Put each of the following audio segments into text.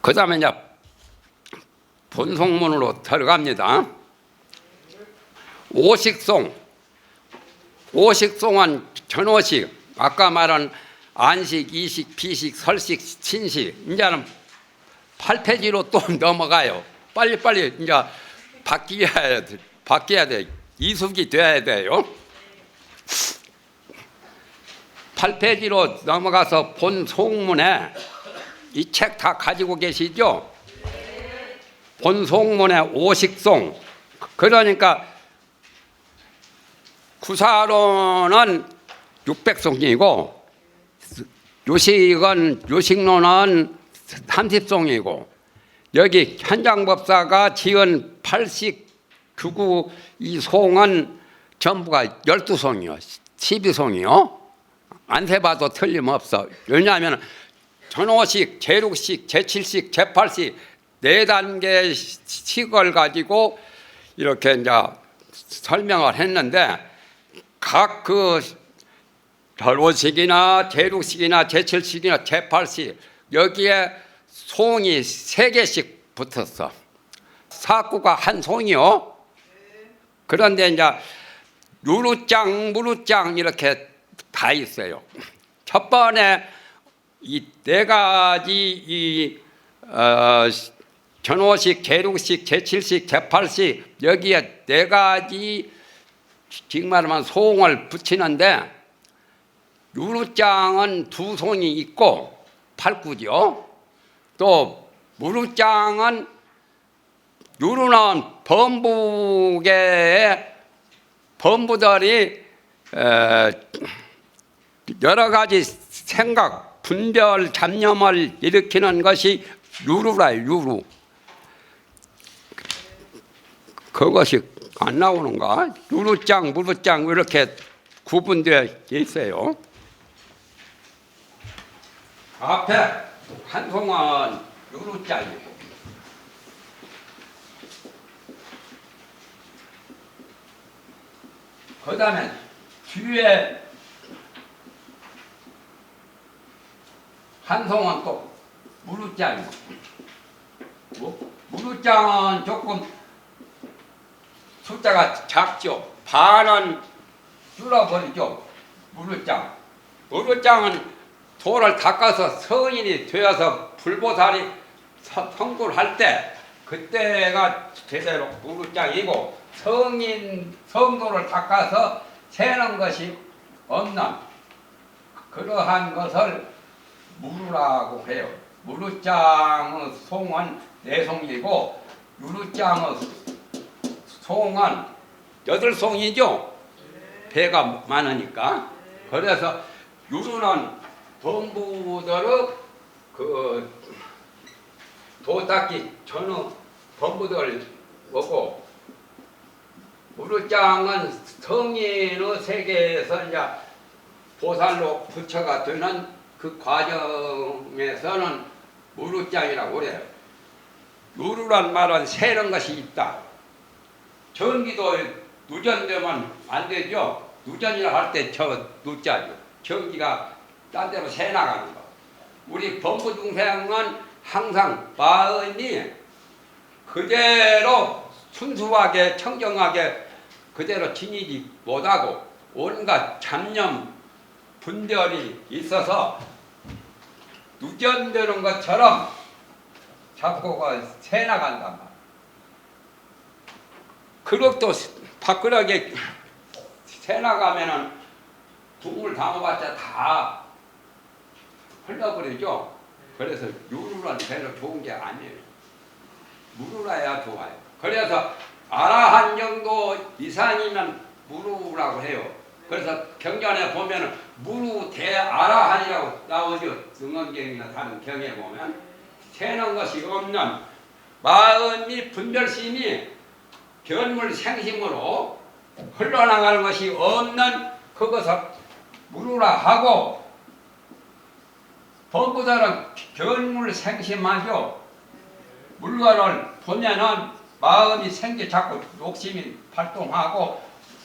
그 다음에 이제 본송문으로 들어갑니다. 오식송. 오식송은 전오식, 아까 말한 안식, 이식, 비식, 설식, 친식. 이제는 8페이지로 또 넘어가요. 빨리빨리 이제 바뀌어야 돼. 이숙이 돼야 돼요. 8페이지로 넘어가서 본 송문에 이 책 다 가지고 계시죠? 본 송문에 오식송. 그러니까 구사로는 600송이고 요식론은 30송이고 여기 현장법사가 지은 89구 이 송은 전부가 12송이요. 12송이요. 안 세봐도 틀림없어. 왜냐하면 전오식, 제6식, 제7식, 제8식 4단계 식을 가지고 이렇게 이제 설명을 했는데 각 그 전오식이나 제6식이나 제7식이나 제8식 여기에 송이 3개씩 붙었어. 사구가 한 송이요. 그런데 이제 유루장, 무루장 이렇게 다 있어요. 첫 번에 이 4가지 이 전오식, 제6식, 제7식, 제8식 여기에 4가지 지금 말하면 송을 붙이는데 유루장은 2송이 있고 8구죠. 또 무루장은 유루는 범부계의 범부들이 여러 가지 생각, 분별, 잡념을 일으키는 것이 유루라요. 유루. 그것이 안 나오는가? 유루장, 무루장 이렇게 구분되어 있어요. 앞에 한 송은 유루장이고 그 다음에 뒤에 한 송은 또 무루장이고 무루장은 조금 숫자가 작죠. 반은 줄어버리죠. 무루장은 돌을 닦아서 성인이 되어서 불보살이 성불 할 때 그때가 제대로 무루장이고 성도를 닦아서 세는 것이 없는 그러한 것을 무루라고 해요. 무루장의 송은 4송이고 유루장의 송은 8송이죠. 배가 많으니까. 그래서 유루는 범부들의 그 도닦기 전후 범부들 오고 무루장은 성인의 세계에서 이제 보살로 부처가 되는 그 과정에서는 무루장이라고 그래요. 유루란 말은 세는 것이 있다. 전기도 누전되면 안 되죠. 누전이라 할 때 저 누자죠. 전기가 딴 데로 새 나가는 거. 우리 범부 중생은 항상 마음이 그대로 순수하게 청정하게 그대로 지니지 못하고 온갖 잡념 분별이 있어서 누전되는 것처럼 자꾸 새 나간단 말이야. 그릇도 밖으로게 새 나가면은 국물 담아봤자 다 흘러버리죠. 그래서 유루는 별로 좋은 게 아니에요. 무루라야 좋아요. 그래서 아라한 정도 이상이면 무루라고 해요. 그래서 경전에 보면은 무루 대아라한이라고 나오죠. 등원경이나 다른 경에 보면 세는 것이 없는 마음이 분별심이 견물 생심으로 흘러나가는 것이 없는 그것을 무루라 하고 범부들은 견물 생심하죠. 물건을 보면은 마음이 생기 자꾸 욕심이 발동하고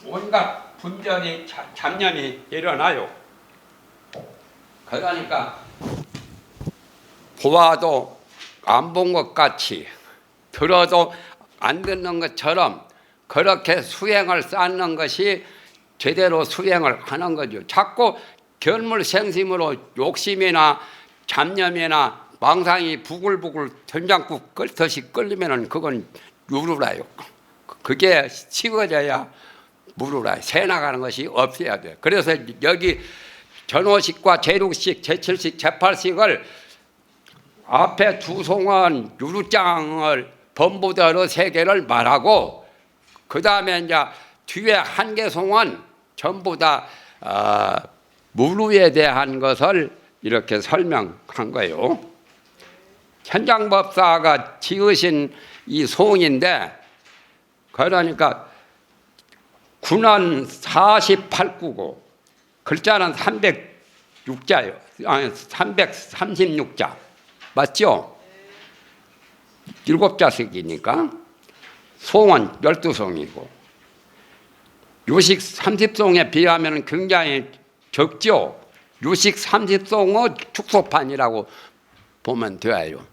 온갖 분별이 잡념이 일어나요. 그러니까 보아도 안 본 것 같이 들어도 안 듣는 것처럼 그렇게 수행을 쌓는 것이 제대로 수행을 하는 거죠. 자꾸 견물생심으로 욕심이나 잡념이나 망상이 부글부글 된장국 끓듯이 끓이면은 그건 무루라요. 그게 식어져야 무루라. 새 나가는 것이 없어야 돼. 그래서 여기 전오식과 제6식, 제7식, 제8식을 앞에 두 송은 유루장을 범부대로 세 개를 말하고 그 다음에 이제 뒤에 한 개 송은 전부 다 무루에 대한 것을 이렇게 설명한 거예요. 현장법사가 지으신 이 송인데 그러니까 구는 48구고 글자는 306자요. 아니 336자. 맞죠? 7자씩이니까 송은 12송이고 유식 30송에 비하면 굉장히 적죠. 유식 30송의 축소판이라고 보면 돼요.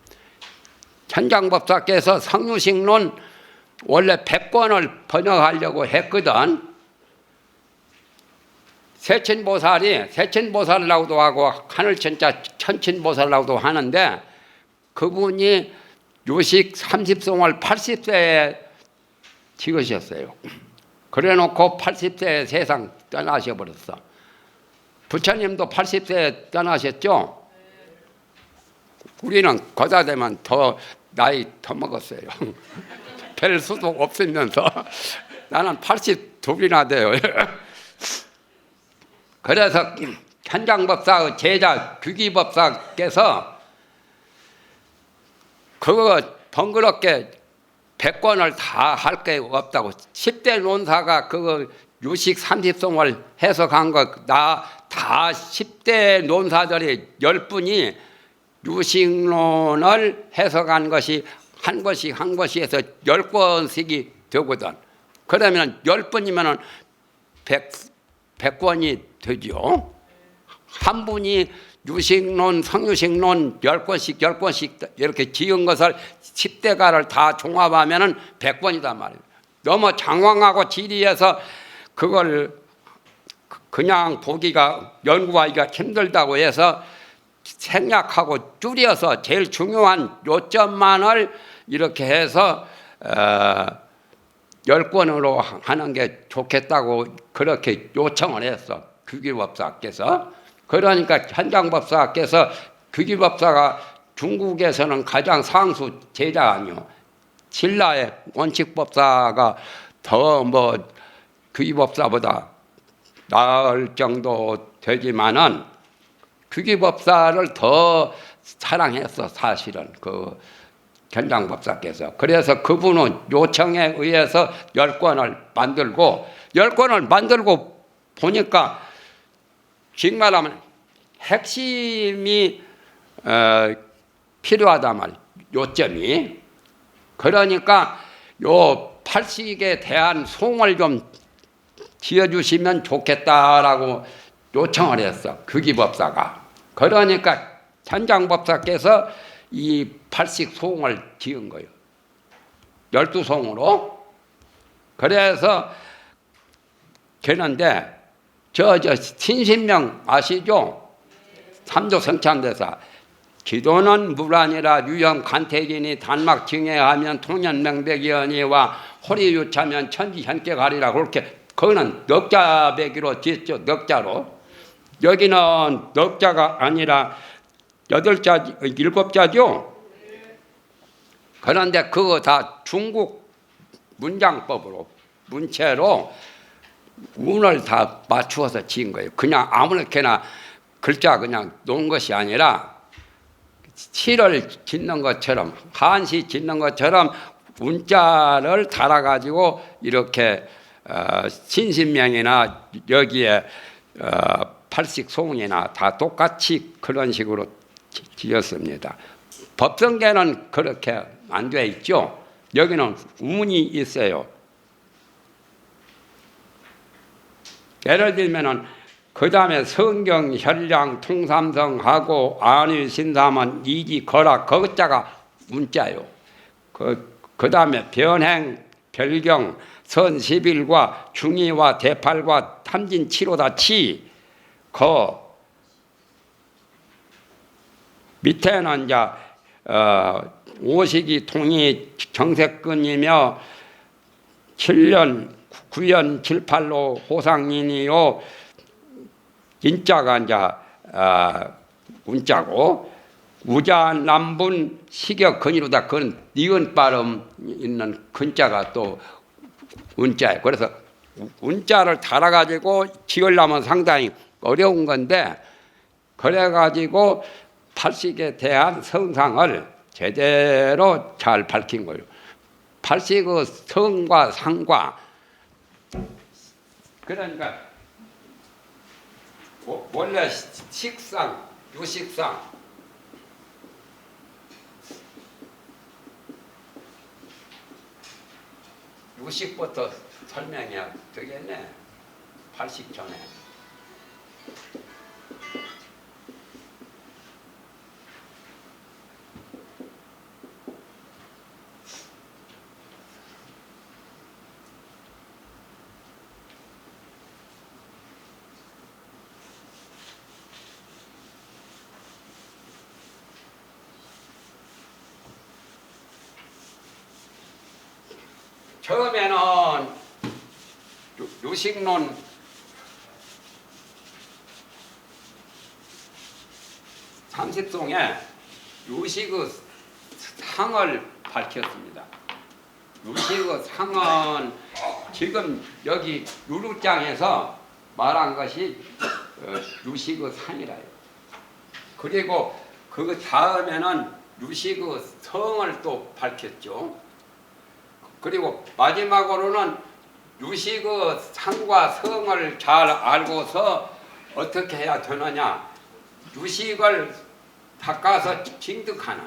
현장법사께서 성유식론 원래 100권을 번역하려고 했거든. 세친보살이라고도 하고 하늘천자 천친보살이라고도 하는데 그분이 유식 30송을 80세에 지으셨어요. 그래놓고 80세에 세상 떠나셔버렸어. 부처님도 80세에 떠나셨죠? 우리는 거다 되면 더 나이 더 먹었어요. 별 수도 없으면서 나는 82이나 돼요. 그래서 현장법사의 제자 규기법사께서 그거 번거롭게 100권을 다 할 게 없다고 10대 논사가 그거 유식 30송을 해석한 거 다 10대 논사들이 10분이 유식론을 해석한 것이 한 것이 해서 10권씩이 되거든. 그러면 10분이면 100권이 되죠. 한 분이 유식론, 성유식론 10권씩 이렇게 지은 것을 10대가를 다 종합하면 100권이단 말이에요. 너무 장황하고 지리해서 그걸 그냥 보기가 연구하기가 힘들다고 해서 생략하고 줄여서 제일 중요한 요점만을 이렇게 해서 10권으로 하는 게 좋겠다고 그렇게 요청을 했어. 규기법사께서. 그러니까 현장법사께서 규기법사가 중국에서는 가장 상수 제자 아니요. 신라의 원칙법사가 더 규기법사보다 나을 정도 되지만은 규기법사를 더 사랑했어. 사실은 그 현장법사께서. 그래서 그분은 요청에 의해서 10권을 만들고 보니까 정말하면 핵심이 필요하단 말 요점이. 그러니까 요 팔식에 대한 송을 좀 지어주시면 좋겠다라고 요청을 했어. 규기법사가. 그러니까 현장법사께서 이 팔식 송을 지은 거예요. 12송으로. 그래서 되는데 저 신신명 아시죠? 삼조 성참대사. 기도는 물아니라 유형 간택이니 단막 증해하면 통년명백이언이와 호리유차면 천지현격하리라. 그렇게 그거는 넉자배기로 짓죠. 넉자로. 여기는 넉자가 아니라 8자, 7자죠. 그런데 그거 다 중국 문장법으로 문체로 운을 다 맞추어서 지은 거예요. 그냥 아무렇게나 글자 그냥 놓은 것이 아니라 시를 짓는 것처럼 한시 짓는 것처럼 운자를 달아가지고 이렇게 신신명이나 여기에 팔식송이나 다 똑같이 그런 식으로 지었습니다. 법성계는 그렇게 안 돼 있죠. 여기는 운이 있어요. 예를 들면은 그 다음에 성경, 혈량, 통삼성하고 안위, 신삼은 이지, 거라, 거자가 운자요. 그 다음에 변행, 별경, 선11과 중의와 대팔과 탐진 7호다 치. 밑에는 이제 오식이 통이 정색근이며 7년 9연 7팔로 호상인이요. 인자가 이제 운자고 우자남분 식역근이로다. 그건 니은 발음 있는 근자가 또 운자예요. 그래서 운자를 달아가지고 지으려면 상당히 어려운 건데 그래가지고 팔식에 대한 성상을 제대로 잘 밝힌 거예요. 팔식의 성과 상과 그러니까 원래 식상, 유식상 유식부터 설명해야 되겠네. 팔식 전에. 처음에는 유식론 삼십송에 유식의 상을 밝혔습니다. 유식의 상은 지금 여기 유루장에서 말한 것이 유식의 상이라요. 그리고 그 다음에는 유식의 성을 또 밝혔죠. 그리고 마지막으로는 유식의 상과 성을 잘 알고서 어떻게 해야 되느냐. 유식을 닦아서 징득하는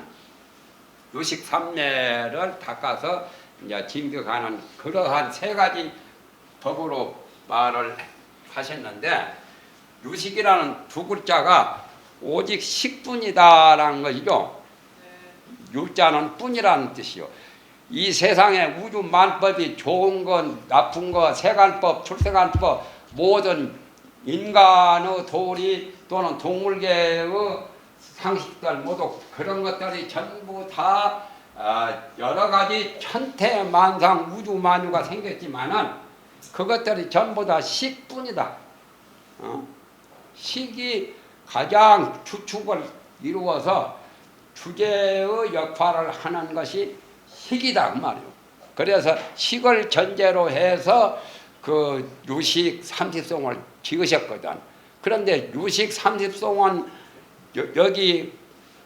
유식 삼매를 닦아서 이제 징득하는 그러한 세 가지 법으로 말을 하셨는데 유식이라는 두 글자가 오직 식뿐이다라는 것이죠. 유자는 뿐이라는 뜻이요. 이 세상에 우주 만법이 좋은 건 나쁜 거 세간법 출세간법 모든 인간의 도리 또는 동물계의 상식들 모두 그런 것들이 전부 다 여러 가지 천태만상 우주 만유가 생겼지만은 그것들이 전부 다 식뿐이다. 식이 가장 주축을 이루어서 주제의 역할을 하는 것이 식이다 그 말이에요. 그래서 식을 전제로 해서 그 유식 30송을 지으셨거든. 그런데 유식 30송은 여기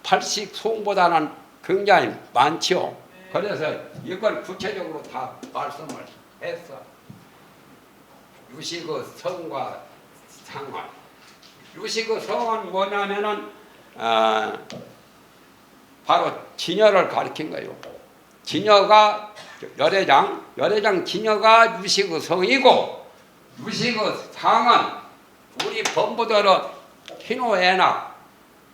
80송보다는 굉장히 많죠. 그래서 이걸 구체적으로 다 말씀을 했어. 유식의 성과 상을. 유식의 성은 뭐냐면은 바로 진여를 가리킨 거예요. 진여가 열애장 진여가 유식의 성이고 유식의 상은 우리 범부들은 희노애락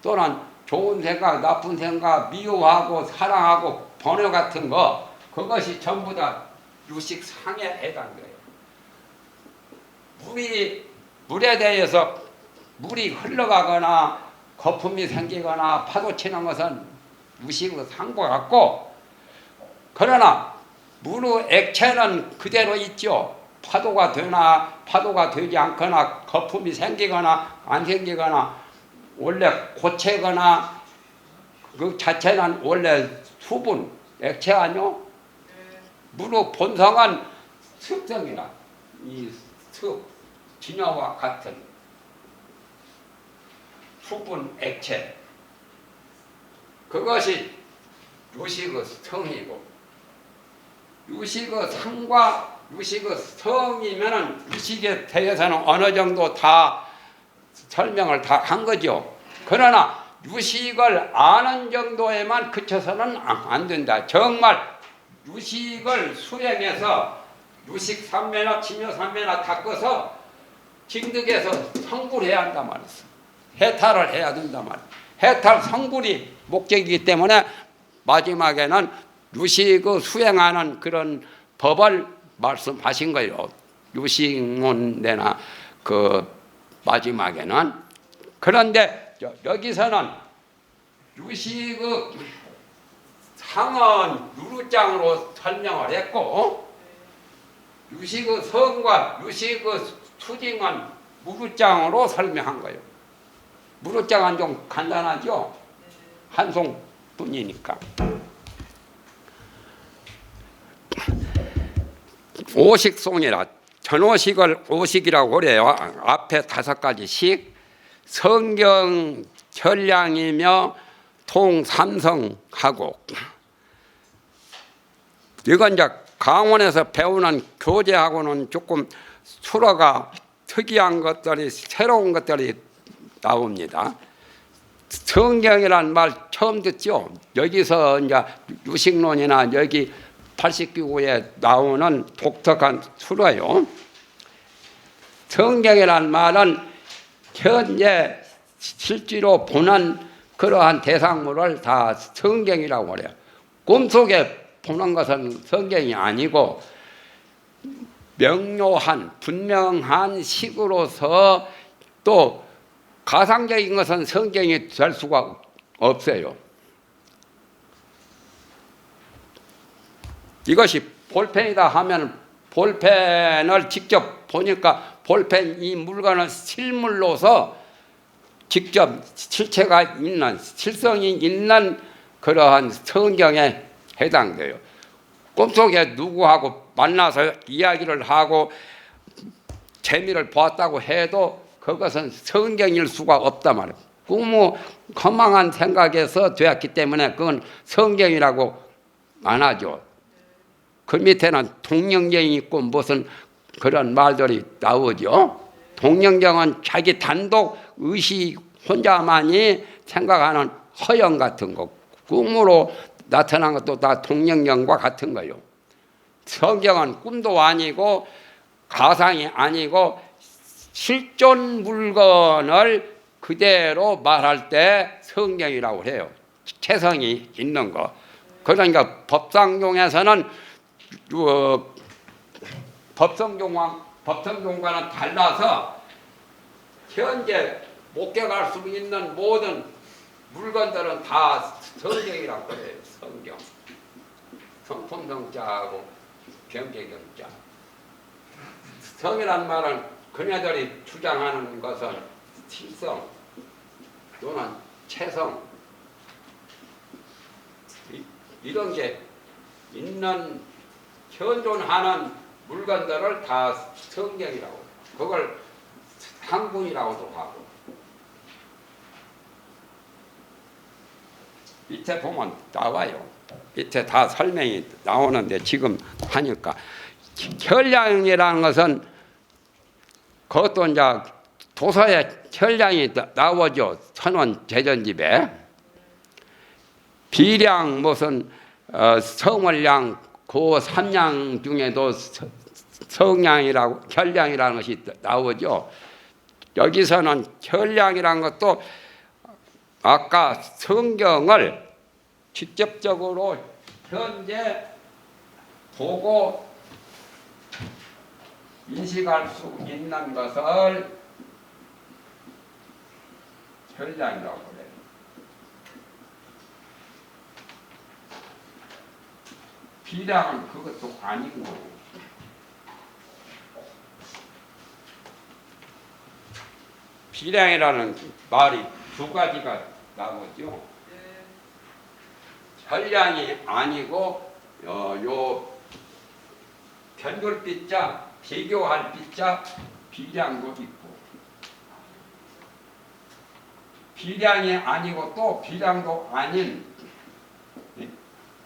또는 좋은 생각, 나쁜 생각, 미워하고 사랑하고 번호 같은 거 그것이 전부 다 유식 상에 해당돼요. 물에 대해서 물이 흘러가거나 거품이 생기거나 파도 치는 것은 유식의 상과 같고 그러나 물의 액체는 그대로 있죠. 파도가 되나 파도가 되지 않거나 거품이 생기거나 안 생기거나 원래 고체거나 그 자체는 원래 수분 액체 아니요? 물의 본성은 습성이라 이 습 진여와 같은 수분 액체 그것이 유식의 성이고 유식의 상과 유식의 성이면은 유식에 대해서는 어느 정도 다 설명을 다 한 거죠. 그러나 유식을 아는 정도에만 그쳐서는 안 된다. 정말 유식을 수행해서 유식 삼매나 진여 삼매나 닦아서 징득해서 성불해야 한단 말이었어. 해탈을 해야 된단 말이야. 해탈 성불이 목적이기 때문에 마지막에는 유식의 수행하는 그런 법을 말씀하신 거예요. 유식론내나 그 마지막에는. 그런데 여기서는 유식의 상은 유루장으로 설명을 했고 유식의 성과 유식의 수징은 무루장으로 설명한 거예요. 무루장은 좀 간단하죠? 한송뿐이니까. 오식송이라 전오식을 오식이라고 그래요. 앞에 5가지씩 성경 현량이며 통삼성하고 이건 이제 강원에서 배우는 교재하고는 조금 수로가 특이한 것들이 새로운 것들이 나옵니다. 성경이란 말 처음 듣죠. 여기서 이제 유식론이나 여기 80기구에 나오는 독특한 수로예요. 성경이란 말은 현재 실제로 보는 그러한 대상물을 다 성경이라고 그래요. 꿈속에 보는 것은 성경이 아니고 명료한 분명한 식으로서 또 가상적인 것은 성경이 될 수가 없어요. 이것이 볼펜이다 하면 볼펜을 직접 보니까 볼펜 이 물건은 실물로서 직접 실체가 있는 실성이 있는 그러한 성경에 해당돼요. 꿈속에 누구하고 만나서 이야기를 하고 재미를 보았다고 해도 그것은 성경일 수가 없단 말이에요. 꿈의 허망한 생각에서 되었기 때문에 그건 성경이라고 안 하죠. 그 밑에는 동령경이 있고 무슨 그런 말들이 나오죠. 동령경은 자기 단독 의식 혼자만이 생각하는 허영 같은 거, 꿈으로 나타난 것도 다 동령경과 같은 거예요. 성경은 꿈도 아니고 가상이 아니고 실존 물건을 그대로 말할 때 성경이라고 해요. 체성이 있는 거. 그러니까 법상용에서는 법성종과는 달라서 현재 목격할 수 있는 모든 물건들은 다 성경이라고 해요. 성경. 성품성자하고 경계경자. 성이란 말은 그네들이 주장하는 것은 실성 또는 체성 이런 게 있는 현존하는 물건들을 다 성경이라고 해요. 그걸 상분이라고도 하고 밑에 보면 나와요. 밑에 다 설명이 나오는데 지금 하니까 현량이라는 것은 그것도 이제 도서에 현량이 나오죠. 선원 제전집에 비량 무슨 성월량 그 삼량 중에도 성량이라고 현량이라는 것이 나오죠. 여기서는 현량이라는 것도 아까 성경을 직접적으로 현재 보고 인식할 수 있는 것을 현량이라고 그래요. 비량은 그것도 아니고 비량이라는 말이 2가지가 나오죠. 현량이 아니고 요 변별빛자 비교할 빛자 비량도 있고 비량이 아니고 또 비량도 아닌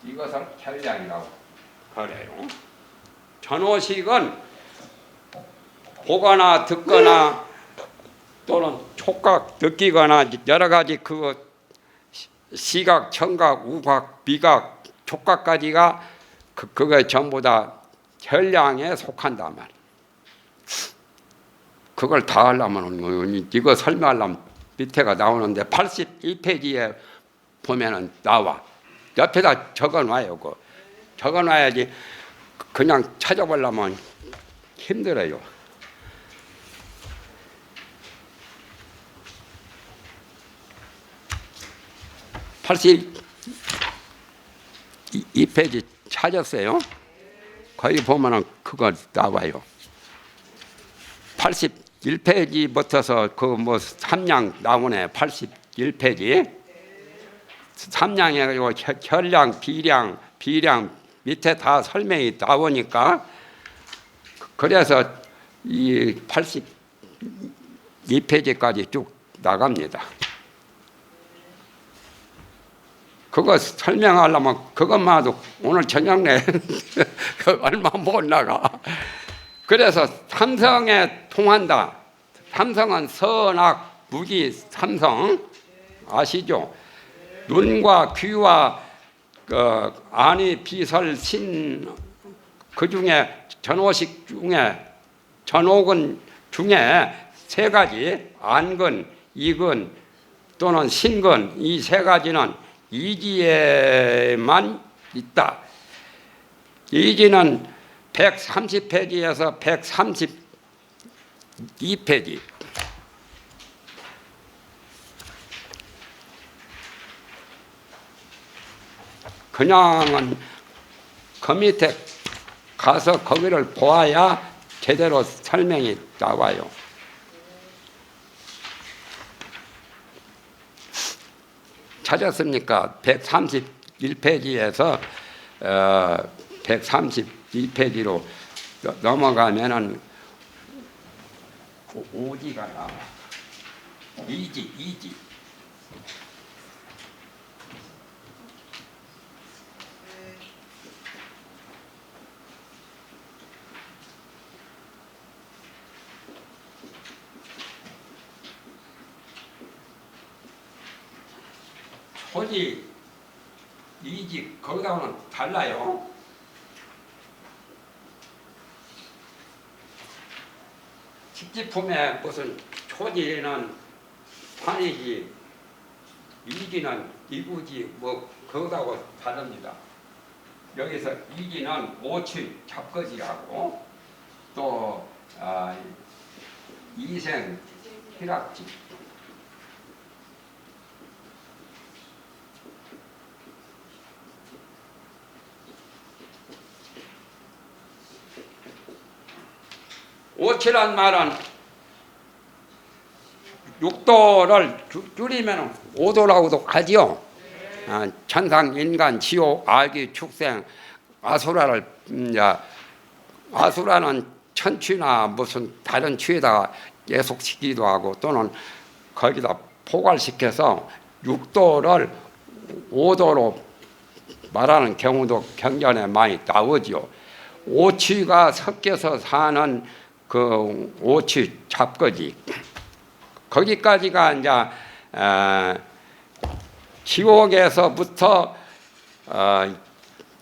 이것을 현량이라고 그래요. 전오식은 보거나 듣거나 또는 촉각 느끼거나 여러 가지 그 시각, 청각, 우각, 미각, 촉각까지가 그거 전부 다 현량에 속한단 말이에요. 그걸 다 하려면 이거 설명하려면 밑에가 나오는데 81페이지에 보면은 나와. 옆에다 적어놔요. 적어놔야지 그냥 찾아보려면 힘들어요. (82) 페이지 찾았어요? 거기 보면은 그거 나와요. 81페이지부터서 그 뭐 3량 나오네. 81페이지 3량에 혈량, 비량 밑에 다 설명이 나오니까 그래서 이 82페이지까지 쭉 나갑니다. 그거 설명하려면 그것만 해도 오늘 저녁 내 얼마 못 나가. 그래서 삼성에 통한다. 삼성은 선악, 무기 삼성 아시죠? 눈과 귀와 안이 비설 신 그 중에 전오식 중에 전오근 중에 세 가지 안근, 이근 또는 신근 이 세 가지는 이지에만 있다. 이지는 130페이지에서 132페이지. 그냥은 그 밑에 가서 거기를 보아야 제대로 설명이 나와요. 찾았습니까? 131페이지에서 132페이지로 넘어가면은 오지가 나와. 이지. 초지, 이지 거기하고는 달라요. 식지품에 무슨 초지는 판이지, 이지는 이구지 뭐 그거하고 다릅니다. 여기서 이지는 오치 잡거지라고 또 이생 희락지. 오치란 말은 육도를 줄이면 오도라고도 하지요. 천상, 인간, 지옥, 악의, 축생, 아수라를 아수라는 천취나 무슨 다른 취에다가 예속시키기도 하고 또는 거기다 포괄시켜서 육도를 오도로 말하는 경우도 경전에 많이 나오죠. 오치가 섞여서 사는 그 오치 잡거지. 거기까지가 이제 지옥에서부터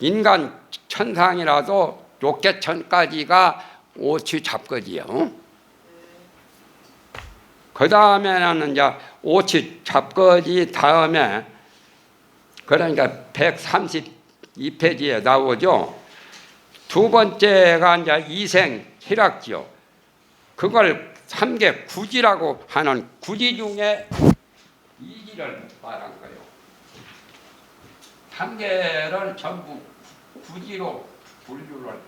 인간 천상이라도 욕계천까지가 오치 잡거지요. 그 다음에는 이제 오치 잡거지 다음에 그러니까 132페이지에 나오죠. 두 번째가 이제 이생 희락지요. 그걸 3개 구지라고 하는 구지 중에 이지를 말한 거예요. 3개를 전부 구지로 분류를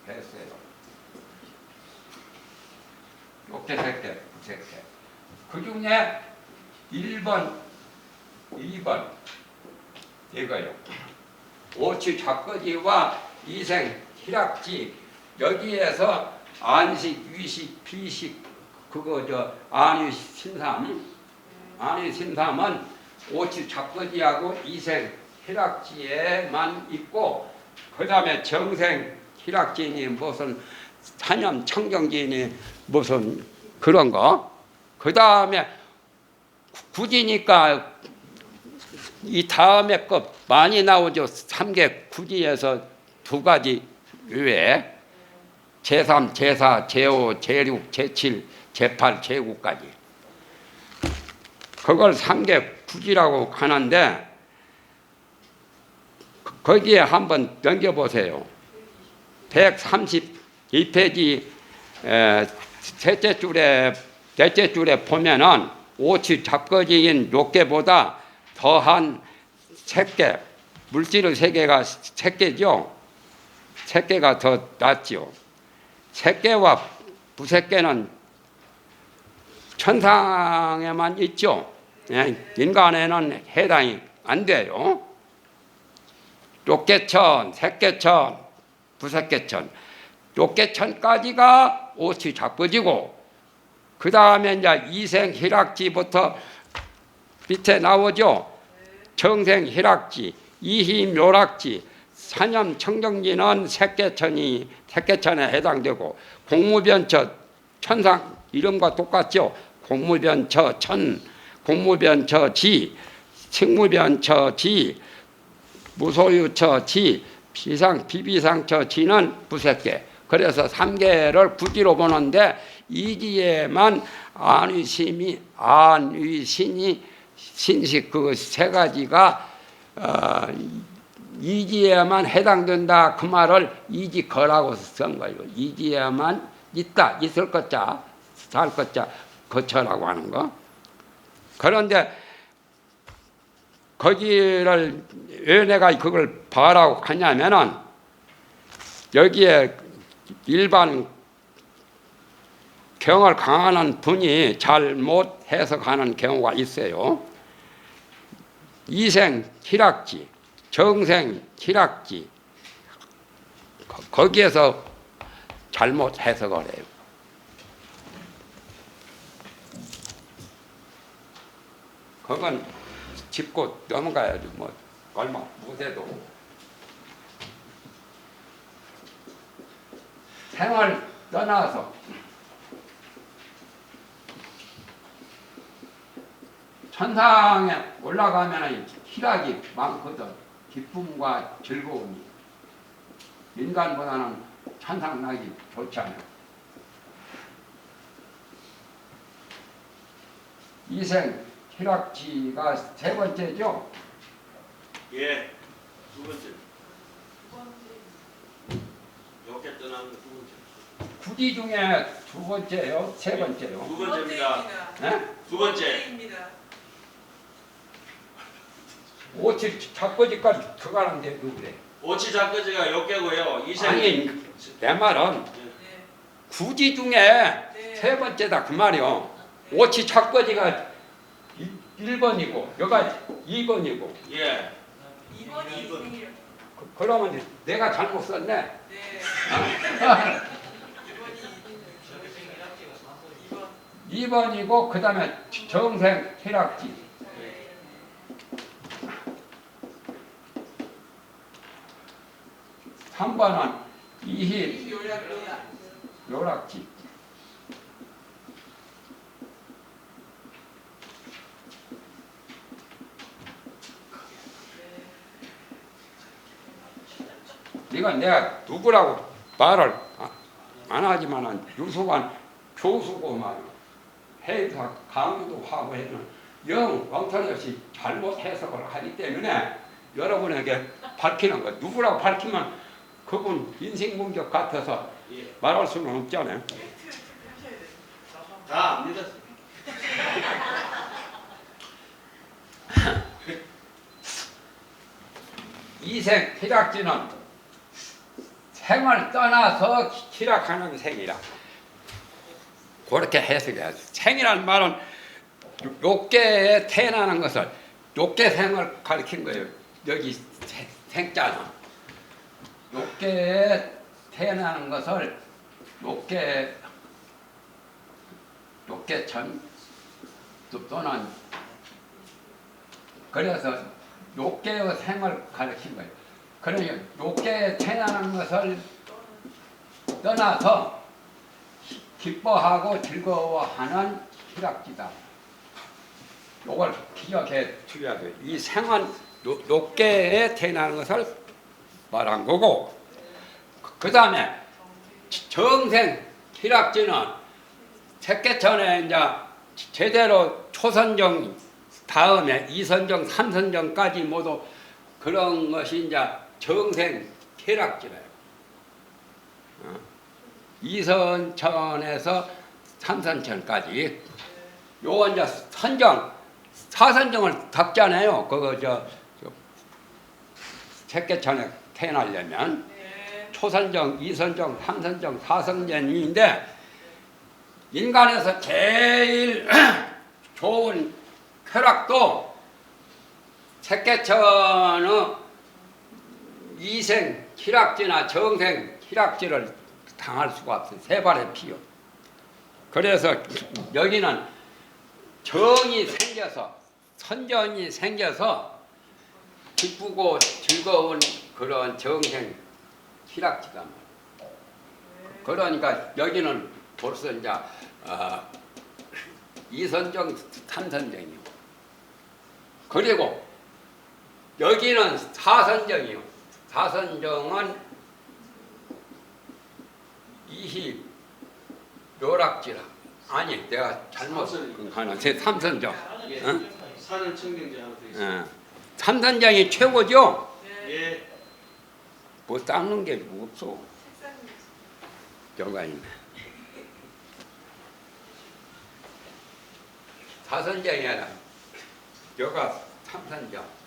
했어요. 이렇게 3개. 그 중에 1번, 2번 이거요. 오치 잡거지와 이생 희락지 여기에서 안식, 위식, 비식 그거 안위 심삼은 오치 잡거지하고 이생 희락지에만 있고 그 다음에 정생 희락지니 무슨 사념 청정지니 무슨 그런 거 그 다음에 구지니까 이 다음에 거 많이 나오죠. 3개 구지에서 2가지 외에 제3, 제4, 제5, 제6, 제7, 제8, 제9까지 그걸 3개 구지라고 하는데 거기에 한번 넘겨보세요. 132페이지 셋째 줄에 보면은 오치 잡거지인 요괴보다 더한 색계, 물질의 세계가 색계죠. 색계가 더 낫죠. 색계와 부색계는 천상에만 있죠. 인간에는 해당이 안 돼요. 욕계천, 색계천, 부색계천, 욕계천까지가 오치 잡거지고, 그 다음에 이제 이생 희락지부터 밑에 나오죠. 정생 희락지, 이희 묘락지, 사념 청정지는 색계천에 해당되고, 공무변처 천상 이름과 똑같죠. 공무변처 천, 공무변처 지, 식무변처 지, 무소유처 지, 비비상처 지는 부색계. 그래서 3개를 구지로 보는데 이지에만 안위신이 신식 그 세 가지가 이지에만 해당된다. 그 말을 이지거라고 쓴 거예요. 이지에만 있다, 있을 것자, 살 것자, 거처라고 하는 거. 그런데 거기를 왜 내가 그걸 봐라고 하냐면은 여기에 일반 경을 강하는 분이 잘못 해석하는 경우가 있어요. 이생 희락지, 정생 희락지, 거기에서 잘못 해석을 해요. 그건 짚고 넘어가야지 뭐 얼마 못해도. 생을 떠나서 천상에 올라가면 희락이 많거든. 기쁨과 즐거움이. 인간보다는 천상 나기 좋잖아요. 이생 희락지가 세 번째죠? 예, 두 번째. 이렇게 떠나는 두 번째. 구지 중에 두 번째요? 세 번째요? 두 번째입니다. 네? 두 번째. 오치 잡거지까지 들어가는데 누구래? 오치 잡거지가 욕계고요. 이생. 아니, 내 말은 예. 구지 중에 세 번째다 그 말이요. 오치 잡거지가 1번이고 여기가 2번이고. 예. 2번이 그러면 내가 잘못 썼네. 네. 2번이고 그 다음에 정생 희락지. 3번은 이희 요락지. 이건 내가 누구라고 말을 안 하지만은 유수관 교수고 말이야. 회사 강의도 하고 해는 영 엉터리없이 잘못 해석을 하기 때문에 여러분에게 밝히는 거. 누구라고 밝히면 그분 인생공격 같아서 예. 말할 수는 없잖아요. 다 안 믿었어. 이생 희락지는 생을 떠나서 희락하는 생이라. 그렇게 해석해야지. 생이라는 말은 욕계에 태어나는 것을 욕계생을 가리킨 거예요. 여기 생자는 욕계에 태어나는 것을 욕계천 또는 그래서 욕계의 생을 가리킨 거예요. 그러니까 욕계에 태어나는 것을 떠나서 기뻐하고 즐거워하는 희락지다. 이걸 기억해 주셔야 돼요. 이 생은 욕계에 태어나는 것을 말한 거고, 그 다음에 정생 희락지는 색계천에 이제 제대로 초선정 다음에 이선정, 삼선정까지 모두 그런 것이 이제 정생 쾌락지래요. 이선천에서 삼선천까지 요 이제 선정 사선정을 닦잖아요. 그거 저 색계천에 태어나려면 네. 초선정, 이선정, 삼선정, 사선정인데 인간에서 제일 좋은 쾌락도 색계천의 이생 희락지나 정생 희락지를 당할 수가 없어요. 세 발의 피요. 그래서 여기는 정이 생겨서 선정이 생겨서 기쁘고 즐거운 그런 정생 희락지단 말이에요. 그러니까 여기는 벌써 이제 이선정, 삼선정이요. 그리고 여기는 사선정이요. 사선정은 이희 묘락지라. 아니, 내가 잘못 하나. 제 삼선정. 예. 응? 산을 청정지 하나 더 있어요. 예. 삼선정이 최고죠. 네. 예. 뭐 닦는 게 없어. 색상이 여가 있네. 사선정이 아니라 여가 삼선정.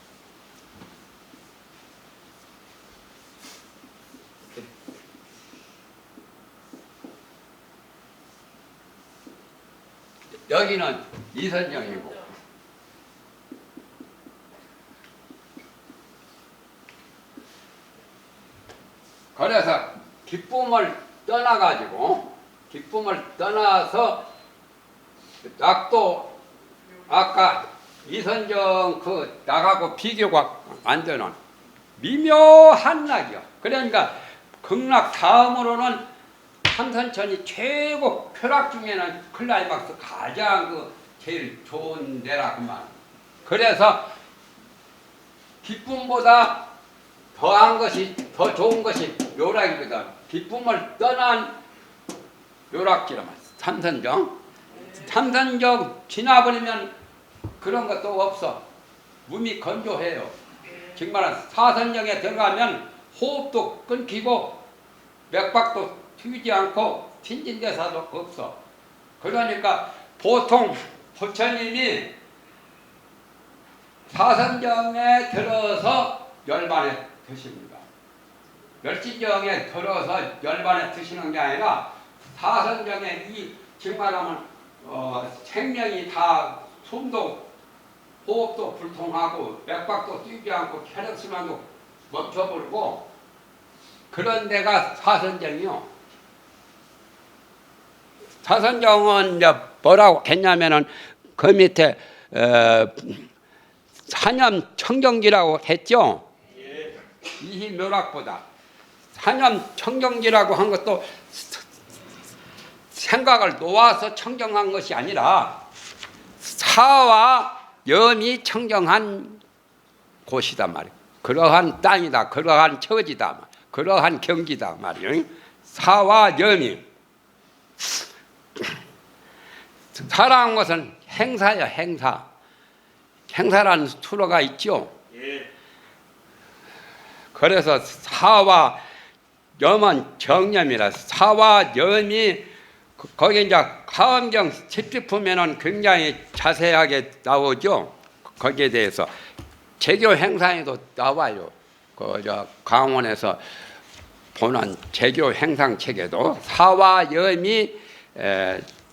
여기는 이선정이고 그래서 기쁨을 떠나서 낙도 아까 이선정 그 낙하고 비교가 안 되는 미묘한 낙이요. 그러니까 극락 다음으로는 삼선천이 최고 쾌락 중에는 클라이막스 가장 그 제일 좋은 데라 그만. 그래서 기쁨보다 더한 것이 더 좋은 것이 묘락이거든. 기쁨을 떠난 묘락지라 말. 삼선정. 삼선정 지나버리면 그런 것도 없어. 몸이 건조해요. 정말 사선정에 들어가면 호흡도 끊기고 맥박도 튀지 않고 튕진대사도 없어. 그러니까 보통 부처님이 사선정에 들어서 열반에 드십니다. 멸진정에 들어서 열반에 드시는 게 아니라 사선정에 이 정말하면 생명이 다 숨도 호흡도 불통하고 맥박도 뛰지 않고 혈액순환도 멈춰버리고 그런 데가 사선정이요. 사선정은 이제 뭐라고 했냐면은 그 밑에 사념 청정기라고 했죠. 예. 이 묘락보다 사념 청정기라고 한 것도 생각을 놓아서 청정한 것이 아니라 사와 염이 청정한 곳이다 말이에요. 그러한 땅이다. 그러한 처지다. 그러한 경지다 말이에요. 사와 염이 사라는 것은 행사야. 행사라는 수로가 있죠. 예. 그래서 사와 염은 정념이라. 사와 염이 거기 이제 가엄경 10지 보면은 굉장히 자세하게 나오죠. 거기에 대해서 제교 행상에도 나와요. 저 강원에서 보는 제교 행상 책에도 사와 염이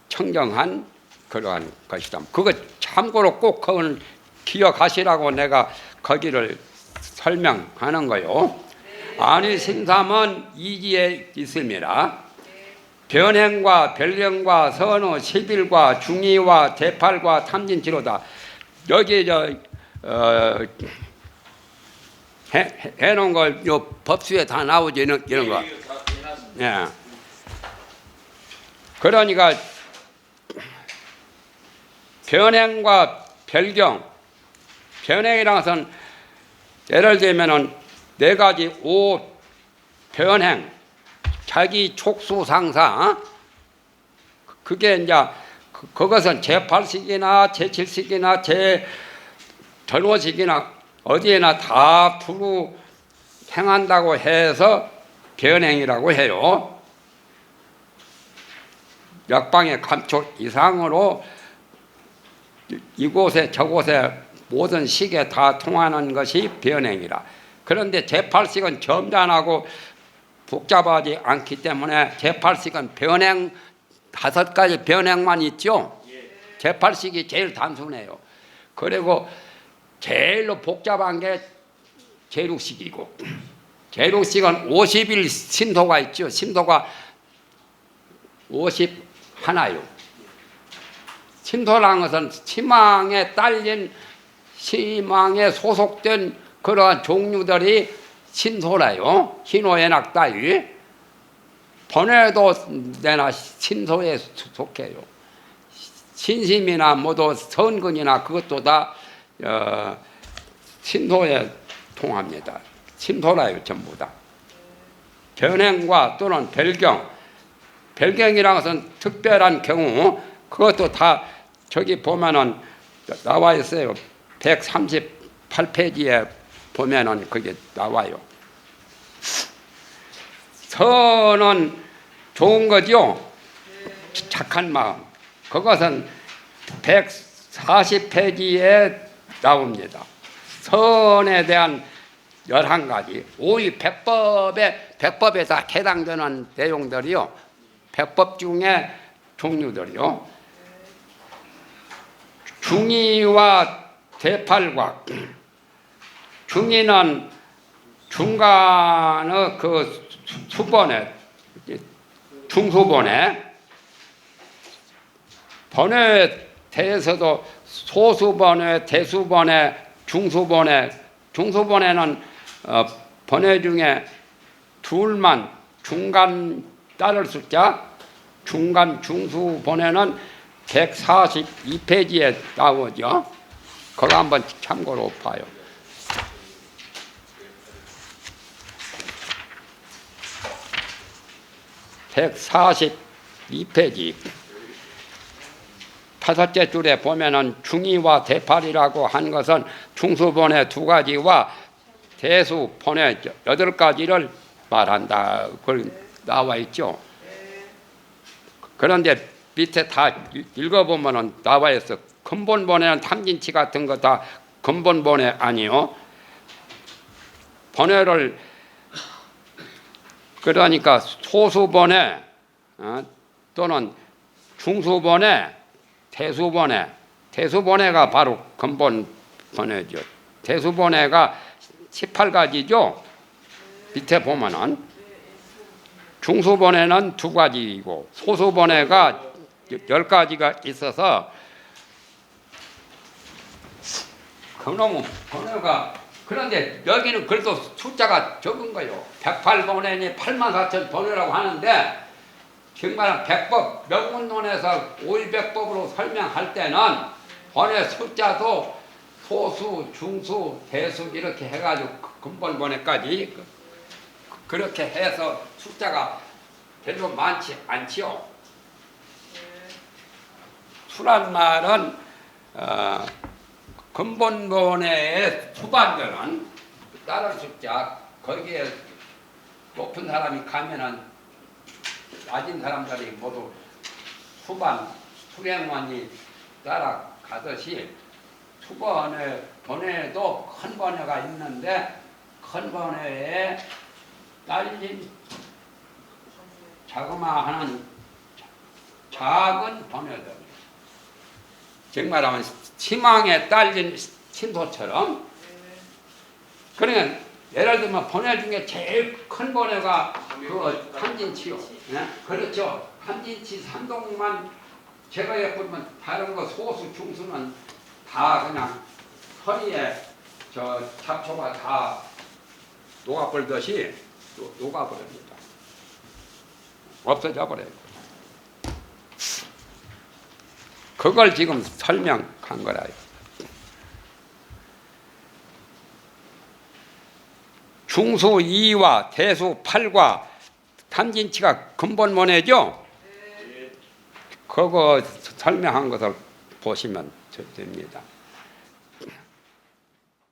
청정한 그러한 것이다. 그거 참고로 꼭 그건 기억하시라고 내가 거기를 설명하는 거요. 아니 신삼은 이지에 있음이라. 변행과 별경과 선우, 십일과 중의와 대팔과 탐진치로다. 여기 해놓은 걸 요 법수에 다 나오지 이런 거. 예. 그러니까 변행과 별경, 변행이라는 것은 예를 들면은 네 가지 오 변행. 자기 촉수상사 그게 이제 그것은 제8식이나 제7식이나 제 전호식이나 어디에나 다 두루 행한다고 해서 변행이라고 해요. 역방의 감촉 이상으로 이곳에 저곳에 모든 식에 다 통하는 것이 변행이라. 그런데 제8식은 점잖하고 복잡하지 않기 때문에 제8식은 변행 5가지 변행만 있죠. 제8식이 제일 단순해요. 그리고 제일로 복잡한 게 제6식이고, 제6식은 50일 신도가 있죠. 신도가 51요. 신도라는 것은 시망에 딸린, 시망에 소속된 그러한 종류들이 신소라요. 희노애락 따위. 번외도 내나 신소에 속해요. 신심이나 모두 선근이나 그것도 다 신소에 통합니다. 신소라요, 전부 다. 변행과 또는 별경이라는 것은 특별한 경우, 그것도 다 저기 보면은 나와 있어요. 138페이지에 보면은 그게 나와요. 선은 좋은 거죠. 착한 마음. 그것은 140페이지에 나옵니다. 선에 대한 11가지. 오이 백법에 다 해당되는 내용들이요. 백법 중에 종류들이요. 중의와 대팔과, 중의는 중간의 그 수번에, 중수번에, 번외에 대해서도 소수번외, 대수번외, 중수번외, 중수번외는 번외 중에 둘만 중간 따를 숫자, 중간 중수번외는 142페이지에 나오죠. 그거 한번 참고로 봐요. (142페이지) 5째 줄에 보면은 중의와 대팔이라고 한 것은 중수번외 2가지와 대수번외 8가지를 말한다. 그걸 나와 있죠. 그런데 밑에 다 읽어보면은 나와 있어. 근본번외는 탐진치 같은 거 다 근본번외 아니요. 번외를 그러니까 소수번외 또는 중수번외, 대수번외, 대수번외가 바로 근본번외죠. 대수번외가 18가지죠. 밑에 보면은 중수번외는 2가지이고 소수번외가 10가지가 있어서 그놈은 번외가, 그런데 여기는 그래도 숫자가 적은 거예요. 108번외니 84,000번외라고 하는데 정말 백법 명문론에서 오일백법으로 설명할 때는 번외 숫자도 소수, 중수, 대수 이렇게 해가지고 근본번외까지 그렇게 해서 숫자가 별로 많지 않지요. 수란 말은 근본번외의 수반전은 따를 숫자, 거기에 높은 사람이 가면은 낮은 사람들이 모두 수반, 수령원이 따라가듯이 번외도 큰 번외가 있는데 큰 번외에 딸린 자그마한 작은 번외들, 정말하면 희망에 딸린 신도처럼. 그러니까 예를 들면 번외 중에 제일 큰 번외가 그 탐진치요. 네? 그렇죠. 탐진치 3동만 제거해 보면 다른 거 소수 중수는 다 그냥 허리에 저 잡초가 다 녹아버리듯이 녹아버립니다. 없어져 버려요. 그걸 지금 설명한 거라요. 중수 2와 대수 8과 탐진치가 근본번외죠. 그거 설명한 것을 보시면 됩니다.